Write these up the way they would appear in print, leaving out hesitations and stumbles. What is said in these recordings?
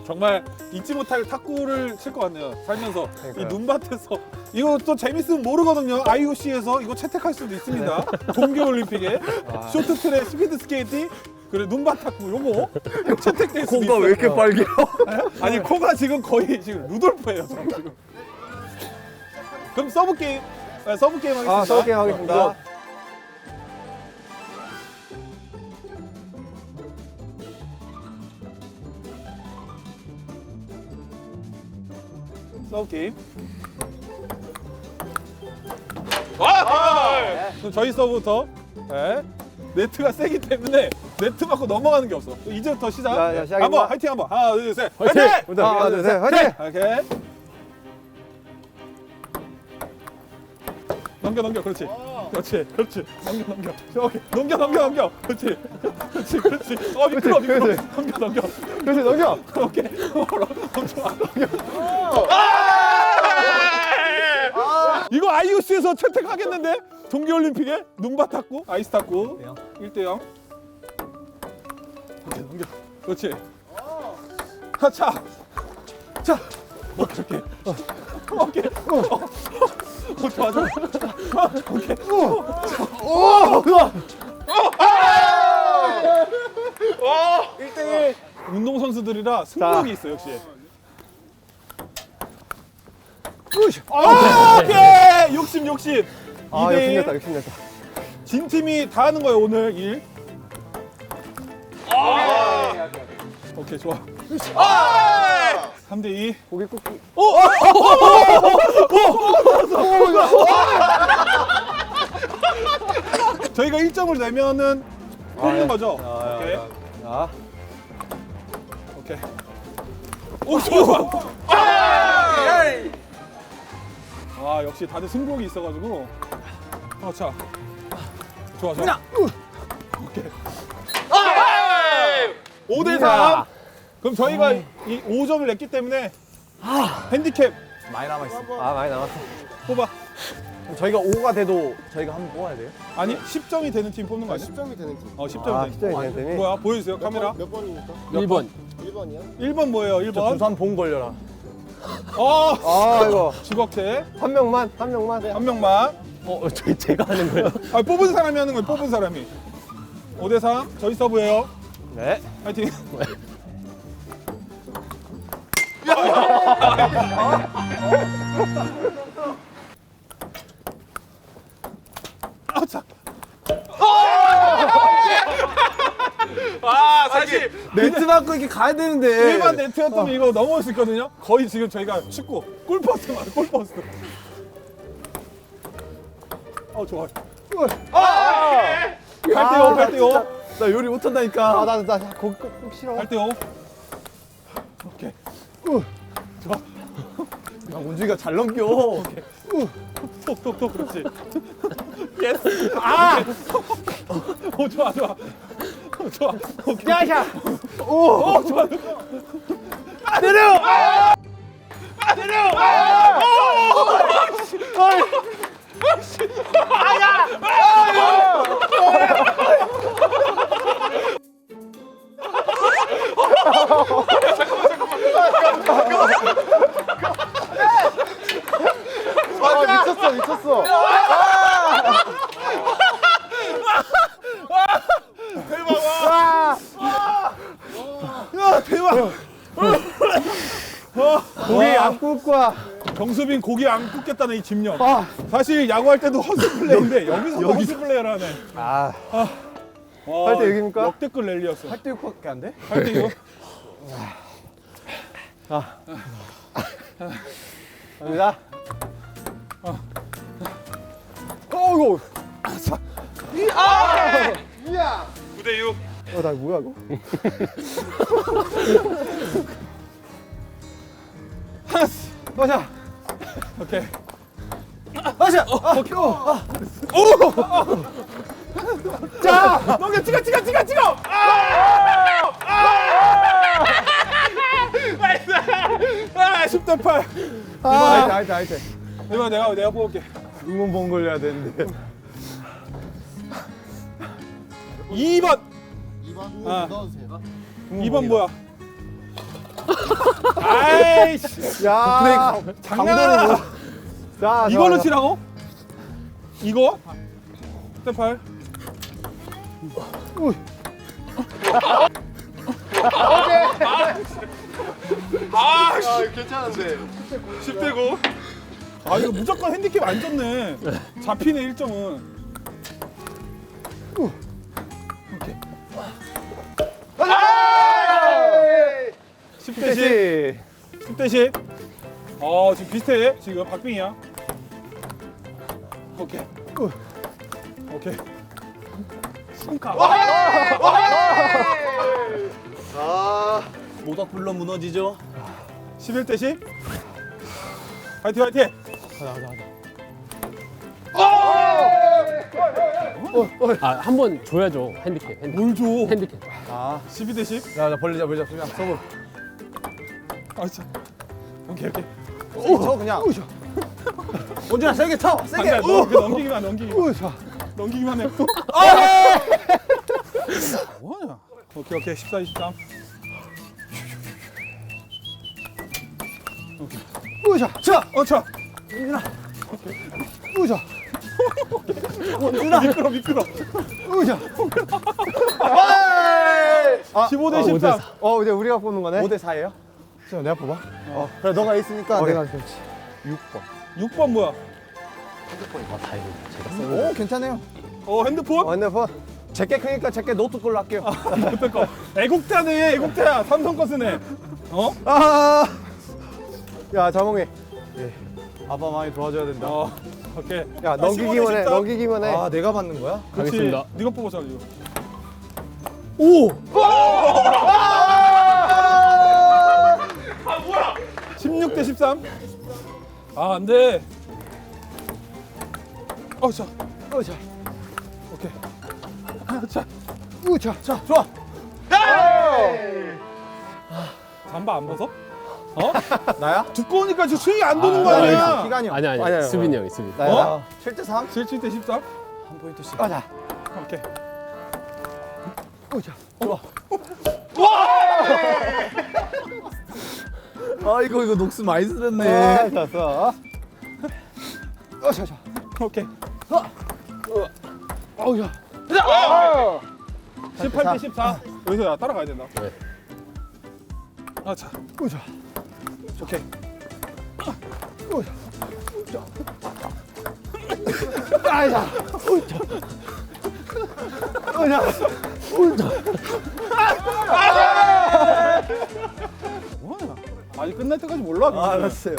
정말 잊지 못할 탁구를 칠 것 같네요. 살면서 그러니까요. 이 눈밭에서 이거 또 재밌으면 모르거든요. IOC에서 이거 채택할 수도 있습니다. 동계올림픽에 쇼트트랙, 스피드 스케이팅, 그리고 눈밭 탁구 요거 채택될 수도 있어요. 코가 왜 이렇게 빨개요? 아니 코가 지금 거의 지금 루돌프예요. 지금. 그럼 서브 게임, 서브 게임 하겠습니다. 아, 서브 게임 하겠습니다. 이거 서브 게임. 그럼 저희 서브부터. 네. 네트가 세기 때문에 네트 맞고 넘어가는 게 없어. 이제부터 시작. 자, 시작입니다. 한번 화이팅 한번. 하나, 둘, 셋. 화이팅! 화이팅! 하나, 둘, 셋, 화이팅! 오케이. 넘겨, 그렇지. 그렇지. 넘겨. 오케이. 넘겨. 그렇지. 미끄러. 그렇지. 넘겨. 그렇지, 넘겨! 오케이. 좋아. 이거 IOC에서 채택하겠는데? 동계올림픽에 눈밭 탁구, 아이스 탁구 1대0. 오케이, 넘겨. 그렇지. 자. 오케이. 좋아. 오케이. 오! 1대1. 운동선수들이라 승부욕이 있어, 역시. 오케이! 욕심. 아, 2대1. 욕심냈다. 진 팀이 다 하는 거예요, 오늘 1. 오케이, 좋아. 3대2. 고개 꾹꾹. 저희가 1점을 내면은 뽑는 거죠? 오케이. 자, 오케이. 오, 좋아. 아, 역시 다들 승부욕이 있어가지고. 자. 좋아. 오케이. 5대3. 그럼 저희가 이 5점을 냈기 때문에 핸디캡 많이 남았어. 아, 많이 남았어. 뽑아. 그럼 저희가 5가 돼도 저희가 한번 뽑아야 돼요? 아니, 10점이 되는 팀 뽑는 거 아니야? 10점이 되는 팀. 10점이 아, 되는 팀. 10점이 되는 팀이? 뭐야? 보여주세요, 카메라. 몇 번입니까? 1번. 1번이요? 1번 뭐예요, 1번? 두산 봉 걸려라. 아, 이거. 주걱채. 한 명만. 한 명만. 제가 하는 거예요? 뽑은 사람이 하는 거예요, 뽑은 사람이. 5대3, 저희 서브예요. 네. 파이팅. 자. 사실 네트 맞고 이렇게 가야 되는데. 일반 네트였으면 이거 넘어올 수 있거든요. 거의 지금 저희가 축구 골퍼스만 골퍼스. 좋아. 8대5. 나 요리 못한다니까. 나 고기 꼭 싫어. 8대5. 오케이. 좋아. 야, 운주이가 잘 넘겨. 톡 그렇지. 예스. 좋아. 오케이. 야샤. 좋아. 때려. 미쳤어. 대박. 고기 안 굽고 와. 정수빈 고기 안 굽겠다는 이 집념. 사실 야구할 때도 허스 플레이인데 여기서도 허스 플레이를 하네. 와, 8대 6입니까? 역대급 랠리였어. 8대 6밖에 안 돼? 8대 6. 갑니다. 어이구. 9대 6. 나 뭐야 이거? 마샤. 오케이. 마샤. 자, 넘겨 찍어. 나이스. 10대 8. 하이트. 이번 내가 뽑을게. 응원봉 걸려야 되는데. 2번. 2번 아. 넣어주세요. 2번 뭐야? 아이씨. 야, 장난하나? 자, 이걸로 치라고? 이거? 스텝 8. 괜찮은데. 10대 9. 아 이거 무조건 핸디캡 안 줬네. 잡히네 1점은. 오케이. 10대 10. 10대 10. 지금 비슷해. 지금 박빙이야. 오케이. 오케이. 승카. 모닥불로 무너지죠. 11대 10. 화이팅 화이팅. 한 번 줘야죠. 핸디캡. 뭘 줘? 핸디캡. 12대 10. 자, 벌리자. 그냥 서브. 아 진짜. 오케이 오케이. 쳐 그냥. 원준아 세게 쳐. 세게. 안돼 넘기기만 넘기기만. 자. 넘기기만 해. 뭐하냐? 오케이 14, 23. 우자. 자. 자. 우자. 미끄러. 우자. 15대 13. 이제 우리가 뽑는 거네. 5대 4예요? 자, 내가 뽑아. 그래 너가 있으니까 내가 그렇지. 6번. 6번 뭐야? 오, 괜찮아요. 핸드폰? 핸드폰. 제게 크니까 제게 노트 걸로 할게요. 그때 거. 애국자네, 애국자야. 삼성 거 쓰네. 야, 자몽이. 아빠 많이 도와줘야 된다. 오케이. 야, 넘기기만 해. 15대 13. 넘기기만 해. 내가 받는 거야? 가겠습니다. 네가 뽑아서 이거. 16대 13. 안 돼. 자. 자. 오케이. 자. 우자. 자, 좋아. 잠바 안 벗어? 나야? 두꺼우니까 지금 스윙이 안 도는 거 아니야? 기간이 아니야. 수빈이 형이 수빈. 나야. 7대 3? 17대 13? 한 포인트씩. 가자. 오케이. 우자. 좋아. 이거 녹수 많이 쓰렸네. 좋았어. 자. 오케이. 어우야. 18대 14. 여기서 야 따라가야 된다. 네. 자. 우자. 오케이. 우자. 아이자. 우자. 뭐하냐? 아직 끝날 때까지 몰라. 알았어요.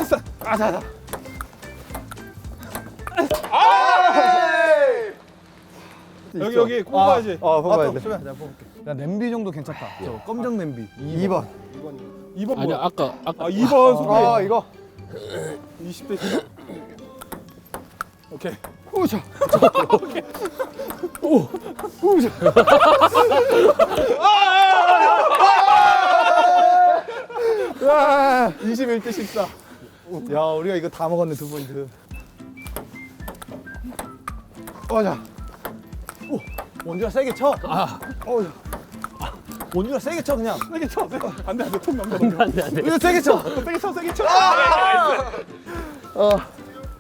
자. 여기 꼽아야지. 뽑아야 돼. 내가 뽑을게. 야, 냄비 정도 괜찮다. 저 검정 냄비. 2번. 2번 아니야 뭐야? 아까 2번 소개. 이거. 20대 14. 오케이. 우자. 우자. 21대 14. 야, 우리가 이거 다 먹었네, 2포인트. 어자. 원준아 세게 쳐. 어자. 원준아 세게 쳐 그냥. 세게 쳐. 안 돼. 통 넘겨. 안돼. 이거 세게 쳐. 세게 쳐.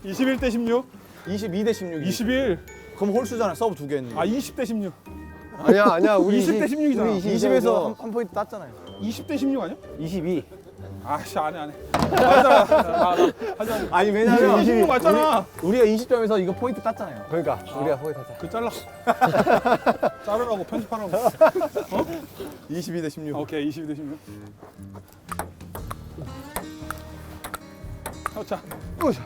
21대 16. 22대 16. 21. 그럼 홀수잖아. 서브 2개 했는데. 20대 16. 아니야. 우리 20대 16이잖아. 우리 20에서 한 포인트 땄잖아요. 20대 16 아니야? 22. 아씨 안 해. 하자. 아니 16 맞잖아. 우리가 20점에서 이거 포인트 땄잖아요. 그러니까 우리가 거기 탔자. 그 잘라. 자르라고 편집하라고. 22대 16. 오케이 22대 16. 자. 우자.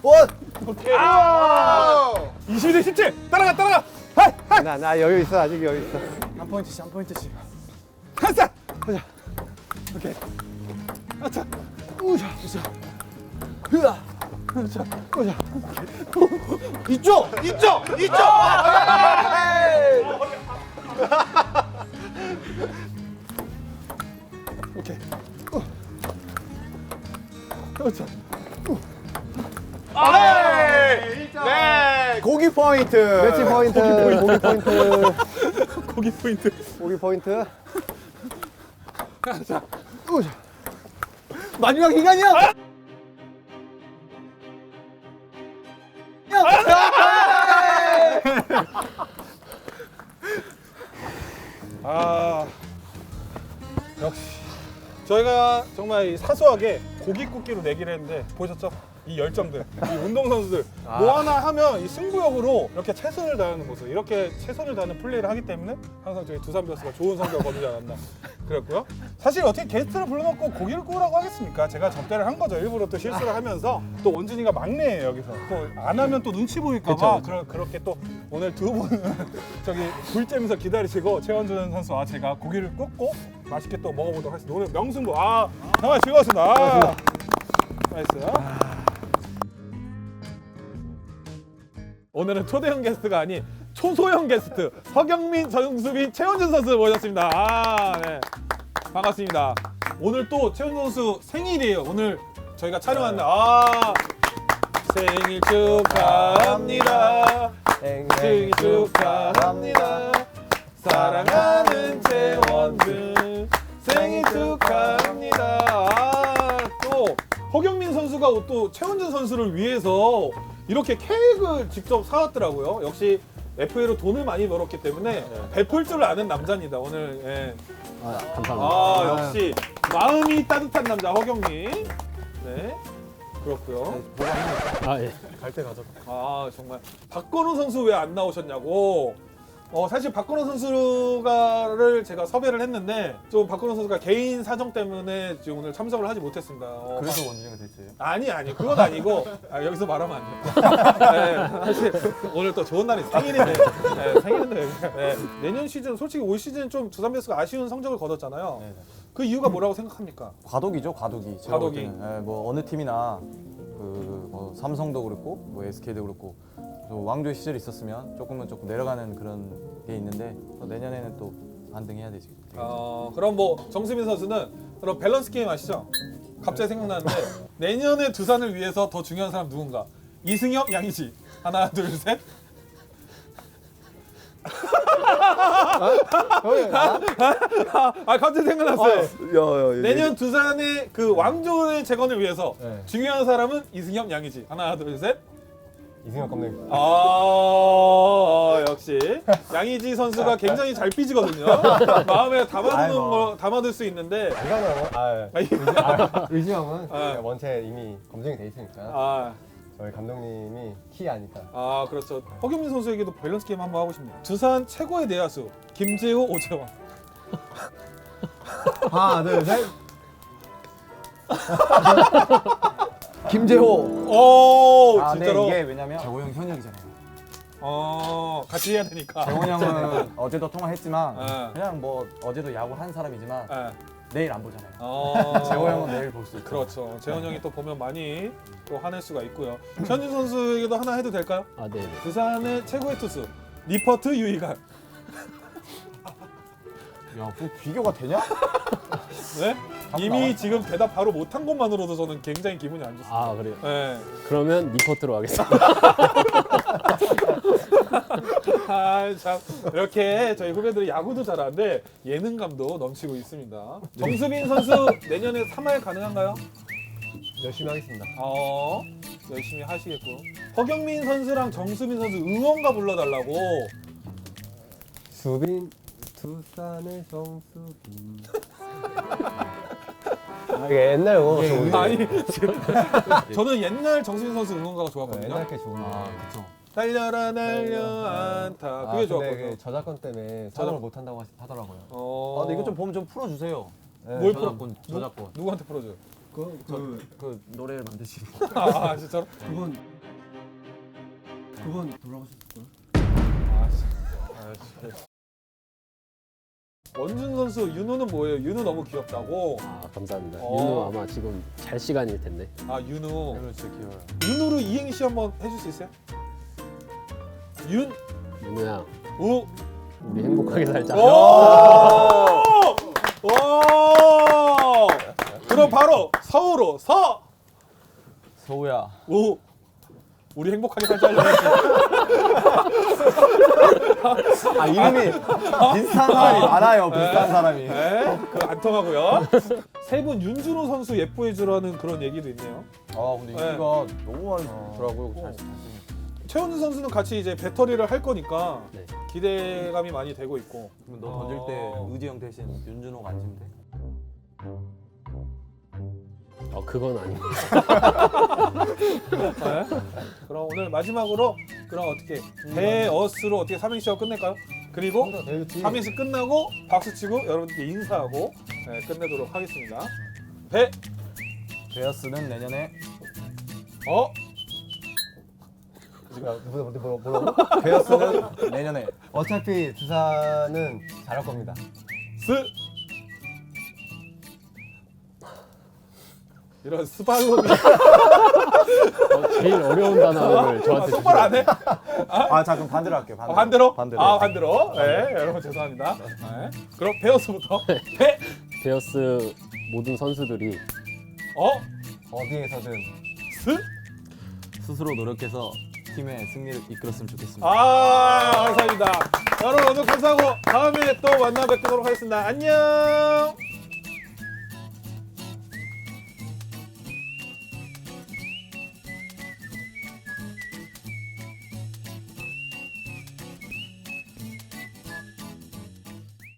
오케이. 22대 17. 따라가. 나 여유 있어. 아직 여유 있어. 한 포인트씩 한 포인트씩. 한사. 오케이. 자. 우자. 으아. 우자. 이쪽. 오케이. 자. 고기 포인트. 매치 포인트. 고기 포인트. 고기 포인트. 고기 포인트. 자, 마지막 기간이야. 아 역시 저희가 정말 이 사소하게 고기 굽기로 내기를 했는데 보셨죠? 이 열정들, 이 운동선수들 뭐 하나 하면 이 승부욕으로 이렇게 최선을 다하는 모습, 이렇게 최선을 다하는 플레이를 하기 때문에 항상 저희 두산 베어스가 좋은 성적을 거두지 않았나 그랬고요. 사실 어떻게 게스트를 불러놓고 고기를 구우라고 하겠습니까? 제가 접대를 한 거죠. 일부러 또 실수를 하면서 또 원준이가 막내예요 여기서. 또 안 하면 또 눈치 보일까봐 그렇게 또 오늘 두 분 저기 불 쬐면서 기다리시고 최원준 선수와 제가 고기를 굽고 맛있게 또 먹어보도록 하겠습니다. 오늘 명승부 정말 즐거웠습니다. 나이스. 오늘은 초대형 게스트가 아닌 초소형 게스트 허경민, 정수빈, 최원준 선수 모셨습니다. 네. 반갑습니다. 오늘 또 최원준 선수 생일이에요. 오늘 저희가 촬영한 날 생일 축하합니다. 생일 축하합니다. 사랑하는 최원준 생일 축하합니다. 또 허경민 선수가 또 최원준 선수를 위해서 이렇게 케이크를 직접 사왔더라고요. 역시 FA로 돈을 많이 벌었기 때문에 베풀 줄 아는 남자입니다. 오늘. 예. 감사합니다. 역시 마음이 따뜻한 남자 허경민. 네. 그렇고요. 예. 갈 때 가져. 정말 박건우 선수 왜 안 나오셨냐고. 사실 박건우 선수를 제가 섭외를 했는데 좀 박건우 선수가 개인 사정 때문에 지금 오늘 참석을 하지 못했습니다. 그래서 원준이가 됐어요. 아니 그건 아니고 여기서 말하면 안 돼요. 네, 사실 오늘 또 좋은 날이 생일인데 생일인데 내년 시즌 솔직히 올 시즌 좀 두산 베어스가 아쉬운 성적을 거뒀잖아요. 네네. 그 이유가 뭐라고 생각합니까? 과도기죠, 과도기. 제가 볼 과도기. 때는. 예, 뭐 어느 팀이나 뭐 삼성도 그렇고 뭐 SK도 그렇고 또 왕조의 시절이 있었으면 조금 내려가는 그런 게 있는데 또 내년에는 또 반등해야 되지. 그럼 뭐 정수빈 선수는 그럼 밸런스 게임 아시죠? 갑자기 생각나는데 내년에 두산을 위해서 더 중요한 사람 누군가? 이승엽, 양의지. 하나, 둘, 셋. 갑자기 생각났어요. 내년 두산의 그 왕조의 재건을 위해서 네. 중요한 사람은 이승엽, 양의지. 하나, 둘, 셋. 이승엽 감독님. 역시 양의지 선수가 굉장히 잘 삐지거든요. 마음에 담아둘 수 있는데. 의지형은 아. 원체 이미 검증이 돼 있으니까 저희 감독님이 키 아니까. 그렇죠. 허경민 선수에게도 밸런스 게임 한번 하고 싶네요. 두산 최고의 내야수 김재호, 오재원. 하나, 둘, 셋. 김재호. 진짜로. 이게 왜냐면 재호 형 현역이잖아요. 같이 해야 되니까. 재호 형은 어제도 통화했지만 네. 그냥 뭐 어제도 야구 한 사람이지만 내일 안 보잖아요. 재호 형은 내일 볼 수 있고. 그렇죠. 재원 형이 또 보면 많이 또 화낼 수가 있고요. 최원준 선수에게도 하나 해도 될까요? 네. 두산의 최고의 투수 리퍼트, 유이갈. 야, 그 비교가 되냐? 네? 이미 나왔어. 지금 대답 바로 못한 것만으로도 저는 굉장히 기분이 안 좋습니다. 그래요. 네. 그러면 리포트로 하겠습니다. 참 이렇게 저희 후배들이 야구도 잘하는데 예능감도 넘치고 있습니다. 정수빈 선수 내년에 3할 가능한가요? 열심히 하겠습니다. 열심히 하시겠고. 허경민 선수랑 정수빈 선수 응원가 불러달라고. 수빈 두산의 정수빈. 이게 옛날 거. 아니 저는 옛날 정수빈 선수 응원가가 좋았거든요. 옛날 게 좋은 거. 그쵸. 달려라 날려 안타 그게 좋았거든요. 그 저작권 때문에 사용을 못 한다고 하더라고요. 근데 이거 좀 보면 좀 풀어주세요. 뭘 풀어? 저작권. 누구한테 풀어줘요? 그 노래를 만드시는. 진짜로? 그건 돌아가셨을걸? 원준 선수 윤우는 뭐예요? 윤우 너무 귀엽다고. 감사합니다. 어. 윤우 아마 지금 잘 시간일 텐데. 윤우. 진짜 귀여워요. 윤우로 이행시 한번 해줄 수 있어요? 윤우야, 우. 우리 행복하게 살자. 오! 그럼 바로 서우로 서우야. 우. 우리 행복하게 살자려고 했지. 아 이름이 비슷한 사람이 많아요. 비슷한 사람이. 네, 그거 안 통하고요. 세 분 윤준호 선수 예뻐해주라는 그런 얘기도 있네요. 아 근데 네. 인기가 너무 많더라고요. 최원준 선수는 같이 이제 배터리를 할 거니까 네. 기대감이 많이 되고 있고. 그러면 너 던질 때 의지형 대신 윤준호가 앉으면 돼. 그건 아니고. 네. 그럼 오늘 마지막으로 그럼 어떻게 배어스로 어떻게 삼행시하고 끝낼까요? 그리고 대유티 3인씩 끝나고 박수 치고 여러분들께 인사하고 네, 끝내도록 하겠습니다. 배, 베어스는 내년에 뭐라고? 베어스는 내년에 어차피 두산은 잘할 겁니다. 스 이런 스발롬이 제일 어려운 단어를 저한테 똑바로 안 해? 아 자 그럼 반대로 할게요. 반대로? 반대로. 아 반대로? 네 여러분 죄송합니다. 네. 그럼 베어스부터 배, 베어스 모든 선수들이 어디에서든 스 스스로 노력해서 팀의 승리를 이끌었으면 좋겠습니다. 감사합니다. 여러분 오늘 감사하고 다음에 또 만나 뵙도록 하겠습니다. 안녕.